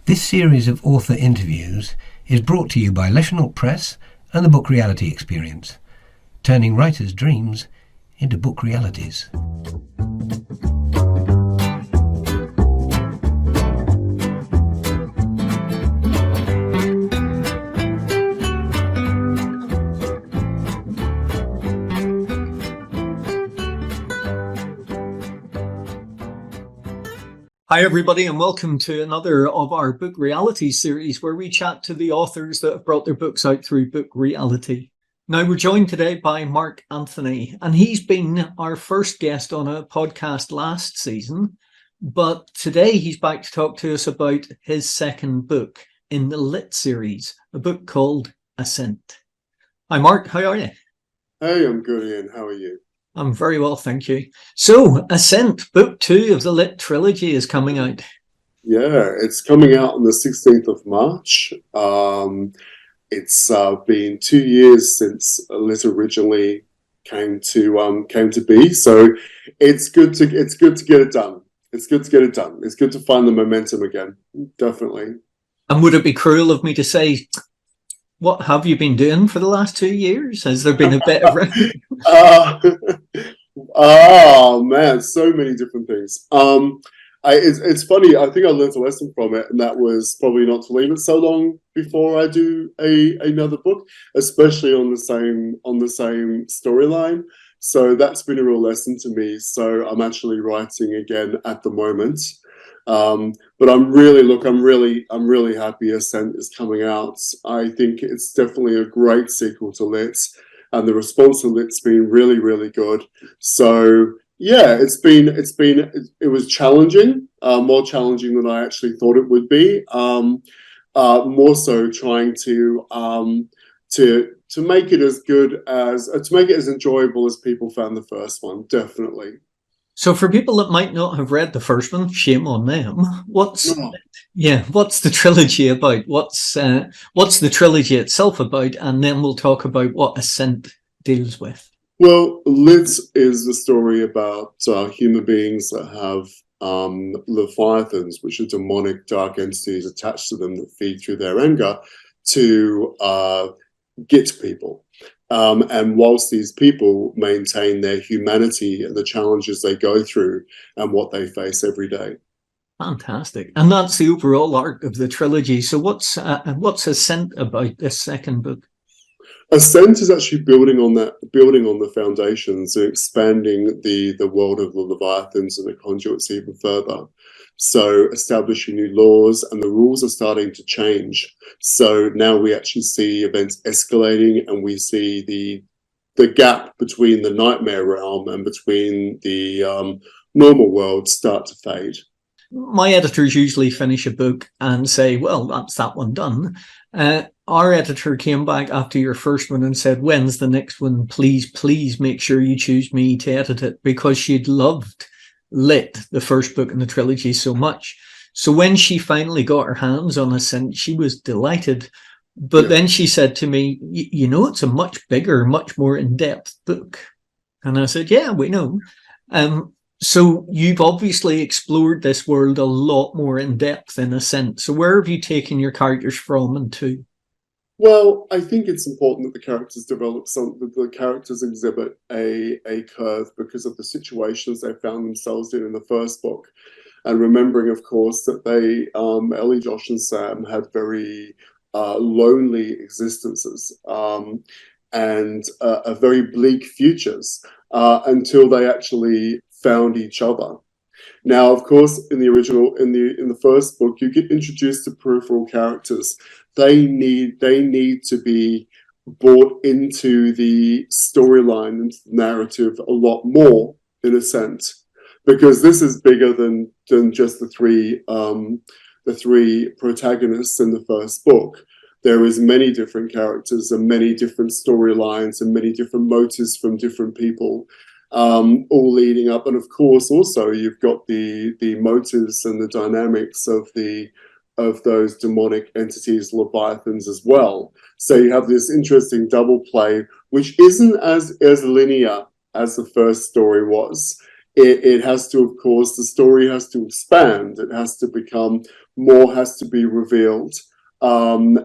This series of author interviews is brought to you by Leschenault Press and the Book Reality Experience, turning writers' dreams into book realities. Hi everybody, and welcome to another of our Book Reality series where we chat to the authors that have brought their books out through Book Reality. Now we're joined today by Mark Anthony, and he's been our first guest on a podcast last season, but today he's back to talk to us about his second book in the Lit series, a book called Ascent. Hi Mark, how are you? Hey, I'm good, Ian. How are you? I'm very well, thank you. So, Ascent, book 2 of the Lit trilogy is coming out. Yeah, it's coming out on the 16th of March. It's been 2 years since Lit originally came to be, so it's good to get it done. It's good to find the momentum again, definitely. And would it be cruel of me to say, what have you been doing for the last 2 years? Has there been a bit of... Oh man, so many different things. It's funny. I think I learned a lesson from it, and that was probably not to leave it so long before I do another book, especially on the same storyline. So that's been a real lesson to me. So I'm actually writing again at the moment. But I'm really happy Ascent is coming out. I think it's definitely a great sequel to Lit, and the response to Lit's been really good. So yeah, it was challenging, more challenging than I actually thought it would be. More so trying to make it as good as to make it as enjoyable as people found the first one, definitely. So for people that might not have read the first one, shame on them. What's the trilogy about? What's the trilogy itself about? And then we'll talk about what Ascent deals with. Well, Lit is the story about human beings that have leviathans, which are demonic dark entities attached to them that feed through their anger to get to people. And whilst these people maintain their humanity and the challenges they go through and what they face every day. Fantastic. And that's the overall arc of the trilogy. So what's Ascent about, this second book? Ascent is actually building on the foundations and expanding the world of the Leviathans and the conduits even further. So establishing new laws, and the rules are starting to change. So now we actually see events escalating, and we see the gap between the nightmare realm and between the normal world start to fade. My editors usually finish a book and say, well, that's that one done. Our editor came back after your first one and said, when's the next one? Please make sure you choose me to edit it, because she'd loved Lit, the first book in the trilogy, so much. So when she finally got her hands on Ascent, she was delighted. But then she said to me, it's a much bigger, much more in-depth book. And I said, yeah, we know. So you've obviously explored this world a lot more in depth in Ascent. So where have you taken your characters from and to? Well, I think it's important that the characters develop that the characters exhibit a curve because of the situations they found themselves in the first book. And remembering, of course, that Ellie, Josh, and Sam had very lonely existences and very bleak futures until they actually found each other. Now, of course, in the first book, you get introduced to peripheral characters. They need to be brought into the storyline and narrative a lot more, in a sense, because this is bigger than just the three protagonists in the first book. There is many different characters and many different storylines and many different motives from different people, all leading up. And of course, also you've got the motives and the dynamics of those demonic entities, Leviathans, as well. So you have this interesting double play, which isn't as linear as the first story was. It has to, of course, the story has to expand. It has to become more has to be revealed, and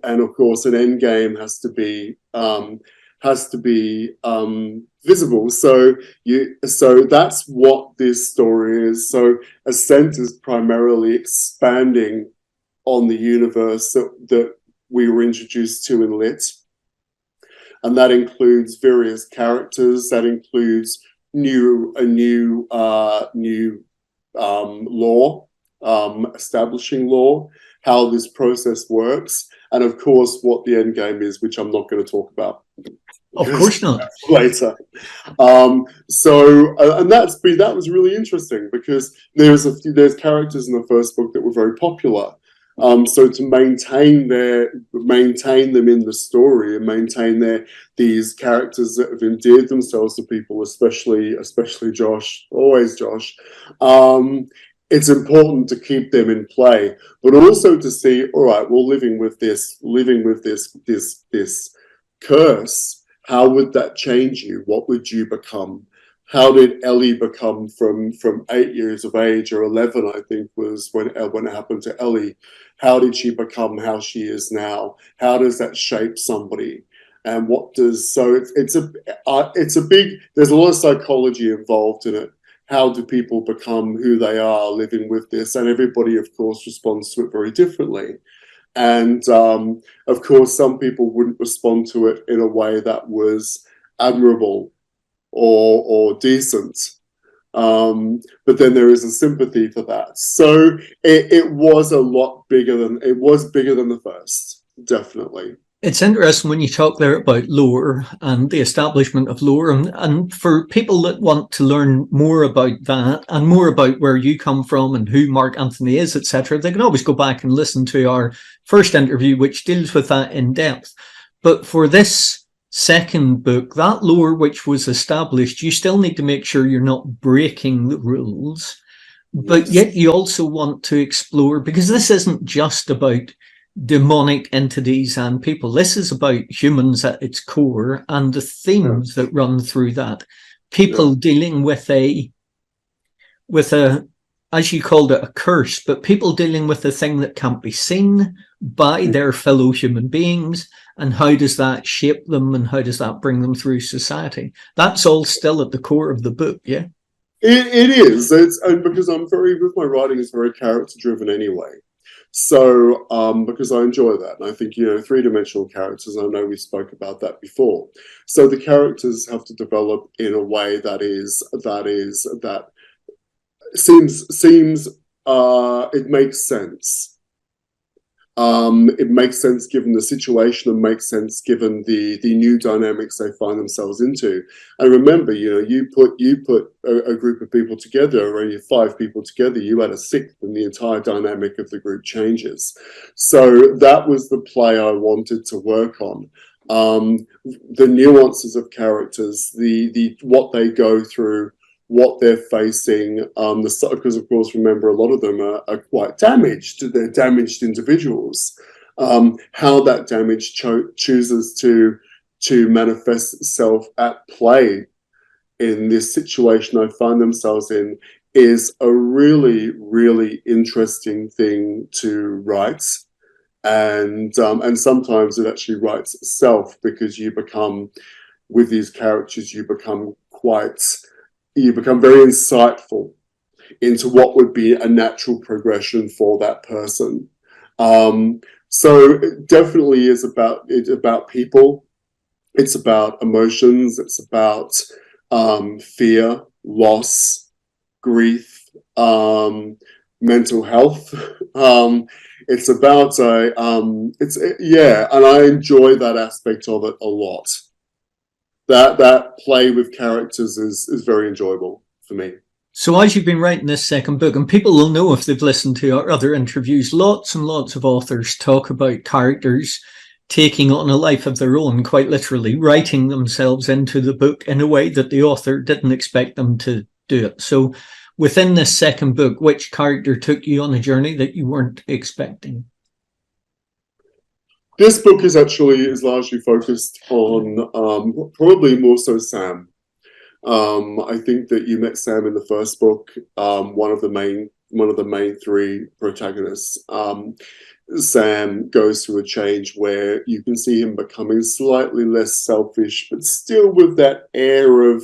of course an end game has to be visible. So that's what this story is. So Ascent is primarily expanding on the universe that we were introduced to in Lit, and that includes various characters. That includes new law, establishing law, how this process works, and of course what the end game is, which I'm not going to talk about. Of course not. Later. And that was really interesting, because there's characters in the first book that were very popular. So to maintain them in the story and maintain these characters that have endeared themselves to people, especially Josh, always Josh. It's important to keep them in play, but also to see, all right, well, living with this curse, how would that change you? What would you become? How did Ellie become from 8 years of age, or 11, I think was when it happened to Ellie? How did she become how she is now? How does that shape somebody? And it's a big, there's a lot of psychology involved in it. How do people become who they are living with this? And everybody, of course, responds to it very differently. And of course, some people wouldn't respond to it in a way that was admirable or decent. But then there is a sympathy for that. So it was bigger than the first, definitely. It's interesting when you talk there about lore and the establishment of lore, and for people that want to learn more about that and more about where you come from and who Mark Anthony is, etc., they can always go back and listen to our first interview, which deals with that in depth. But for this second book, that lore which was established, you still need to make sure you're not breaking the rules, but yet you also want to explore, because this isn't just about demonic entities and people. This is about humans at its core, and the themes that run through that. People dealing with a, as you called it, a curse, but people dealing with a thing that can't be seen by their fellow human beings, and how does that shape them, and how does that bring them through society? That's all still at the core of the book, yeah? It is. And because with my writing is very character driven anyway. So, because I enjoy that, and I think, three-dimensional characters, and I know we spoke about that before. So the characters have to develop in a way that seems it makes sense. It makes sense given the situation, and makes sense given the new dynamics they find themselves into. And remember, you put a group of people together, or you 5 people together, you add a 6th, and the entire dynamic of the group changes. So that was the play I wanted to work on. The nuances of characters, the what they go through, what they're facing, because of course, remember, a lot of them are quite damaged. They're damaged individuals. How that damage chooses to manifest itself at play in this situation I find themselves in is a really, really interesting thing to write. And sometimes it actually writes itself, because with these characters, you become very insightful into what would be a natural progression for that person. So it definitely is about people. It's about emotions. It's about fear, loss, grief, mental health. It's about and I enjoy that aspect of it a lot. That play with characters is very enjoyable for me. So as you've been writing this second book, and people will know if they've listened to our other interviews, lots and lots of authors talk about characters taking on a life of their own, quite literally writing themselves into the book in a way that the author didn't expect them to do it. So within this second book, which character took you on a journey that you weren't expecting? This book is largely focused on probably more so Sam. I think that you met Sam in the first book. One of the main the main three protagonists. Sam goes through a change where you can see him becoming slightly less selfish, but still with that air of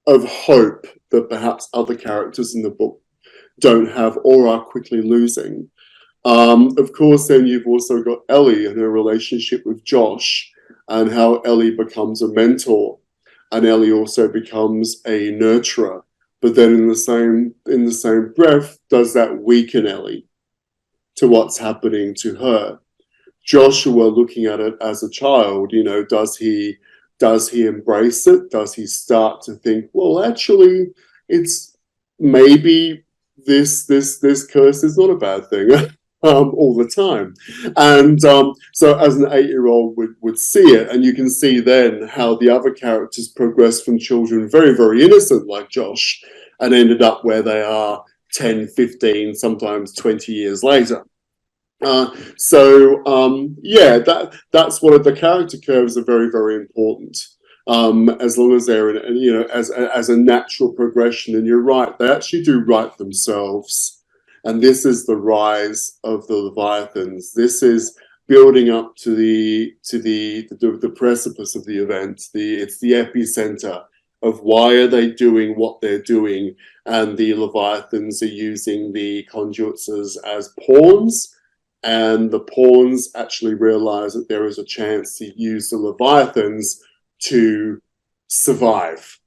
of hope that perhaps other characters in the book don't have or are quickly losing. Of course, then you've also got Ellie and her relationship with Josh, and how Ellie becomes a mentor, and Ellie also becomes a nurturer. But then in the same breath, does that weaken Ellie to what's happening to her? Joshua, looking at it as a child, does he embrace it? Does he start to think, well, actually, it's maybe this curse is not a bad thing all the time? And so as an 8-year-old would see it, and you can see then how the other characters progress from children very, very innocent like Josh and ended up where they are 10, 15, sometimes 20 years later. That's one of the character curves are very, very important. As long as they're in, as a natural progression. And you're right, they actually do write themselves. And this is the rise of the Leviathans. This is building up to the precipice of the event. It's the epicenter of why are they doing what they're doing. And the Leviathans are using the conduits as pawns. And the pawns actually realize that there is a chance to use the Leviathans to survive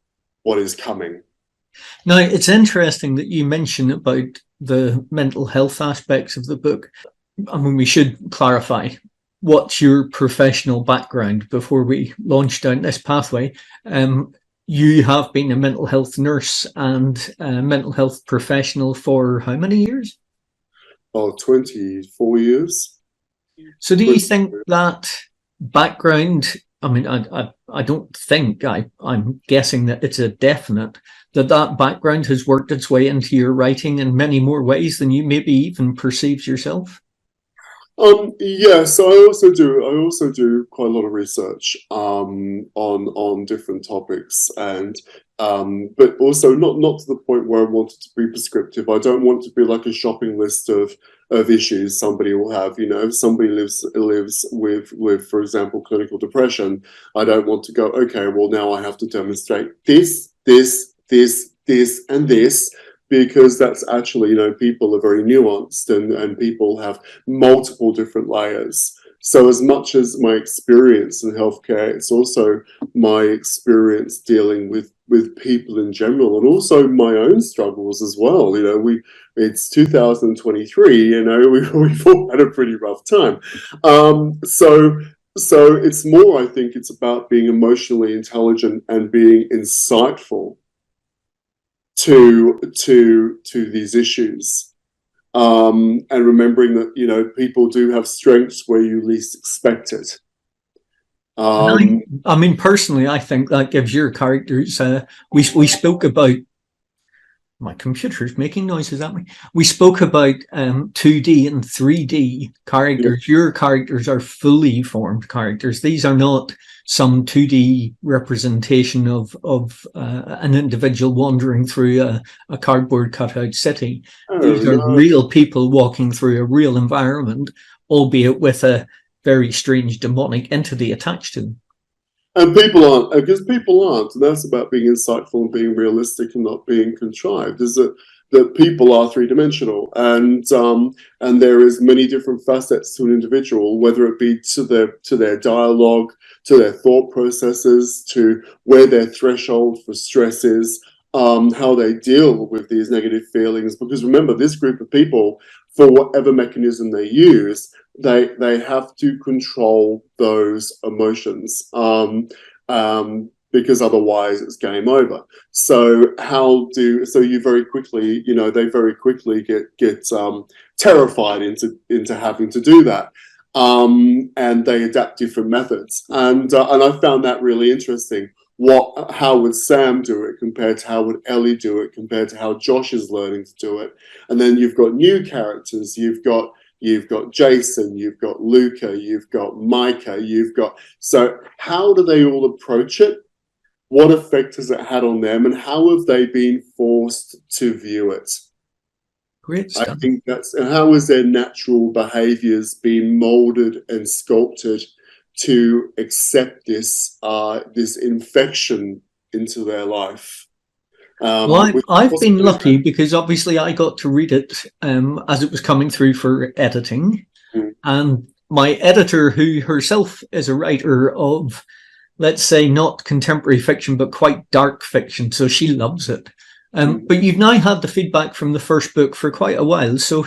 what is coming. Now, it's interesting that you mention about the mental health aspects of the book. I mean, we should clarify what's your professional background before we launch down this pathway. You have been a mental health nurse and a mental health professional for how many years? 24 years. So do you think that background, I mean, I don't think, I'm guessing that it's a definite, that background has worked its way into your writing in many more ways than you maybe even perceives yourself? Yes, I also do quite a lot of research on different topics, and but also not to the point where I want it to be prescriptive. I don't want to be like a shopping list of issues somebody will have. If somebody lives with, for example, clinical depression, I don't want to go, okay, well, now I have to demonstrate this, and this, because that's actually, people are very nuanced and people have multiple different layers. So as much as my experience in healthcare, it's also my experience dealing with people in general, and also my own struggles as well. It's 2023, we've all had a pretty rough time. So it's more, I think it's about being emotionally intelligent and being insightful to these issues, and remembering that people do have strengths where you least expect it. I mean, personally, I think that gives your characters. We spoke about. My computer's making noises at me. We spoke about 2D and 3D characters. Yeah. Your characters are fully formed characters. These are not some 2D representation of an individual wandering through a cardboard cutout city. These are real people walking through a real environment, albeit with a very strange demonic entity attached to them. And people aren't, and that's about being insightful and being realistic and not being contrived, is that people are three-dimensional, and there is many different facets to an individual, whether it be to their dialogue, to their thought processes, to where their threshold for stress is, how they deal with these negative feelings. Because remember, this group of people, for whatever mechanism they use, they have to control those emotions, because otherwise it's game over. So you very quickly, they very quickly get terrified into having to do that, and they adapt different methods, and I found that really interesting. How would Sam do it compared to how would Ellie do it compared to how Josh is learning to do it? And then you've got new characters. You've got Jason, you've got Luca, you've got Micah, so how do they all approach it? what effect has it had on them, and how have they been forced to view it? Great I stuff. think that's, and how has their natural behaviors been molded and sculpted to accept this infection into their life. Well, Which I've been possibly lucky because obviously I got to read it as it was coming through for editing. Mm. And my editor, who herself is a writer of, let's say, not contemporary fiction, but quite dark fiction, so she loves it. But you've now had the feedback from the first book for quite a while. So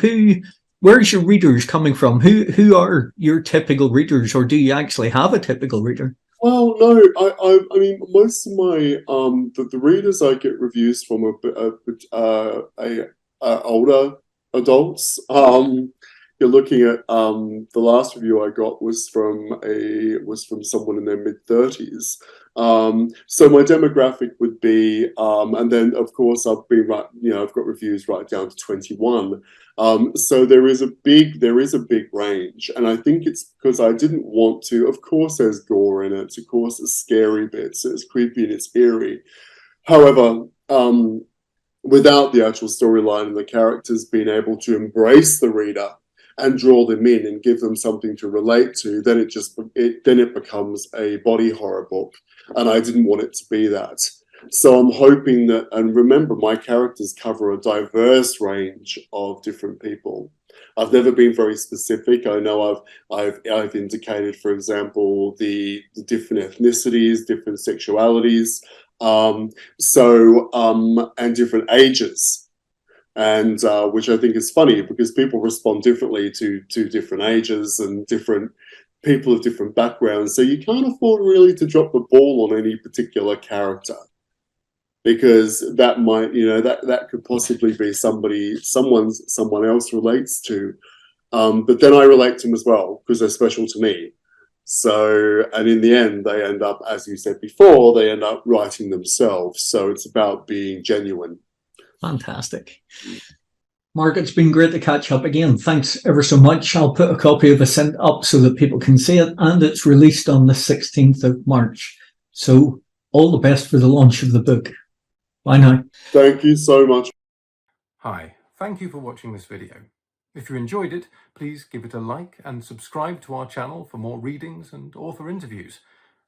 where's your readers coming from? Who are your typical readers, or do you actually have a typical reader? Well, no, I mean, most of my the readers I get reviews from are older adults. You're looking at the last review I got was from someone in their mid-30s. So my demographic would be, and then of course I've got reviews right down to 21. So there is a big range, and I think it's because I didn't want to. Of course, there's gore in it. Of course, there's scary bits. It's creepy and it's eerie. However, without the actual storyline and the characters being able to embrace the reader and draw them in and give them something to relate to, then it becomes a body horror book, and I didn't want it to be that. So I'm hoping that, and remember, my characters cover a diverse range of different people. I've never been very specific. I know I've indicated, for example, the different ethnicities, different sexualities, and different ages, and which I think is funny because people respond differently to different ages and different people of different backgrounds. So you can't afford really to drop the ball on any particular character, because that might, that could possibly be someone else relates to. But then I relate to them as well because they're special to me. So, and in the end, they end up, as you said before, they end up writing themselves. So it's about being genuine. Fantastic. Mark, it's been great to catch up again. Thanks ever so much. I'll put a copy of Ascent up so that people can see it, and it's released on the 16th of March. So all the best for the launch of the book. Bye now. Thank you so much. Hi, thank you for watching this video. If you enjoyed it, please give it a like and subscribe to our channel for more readings and author interviews.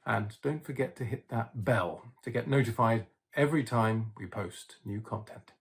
And don't forget to hit that bell to get notified every time we post new content.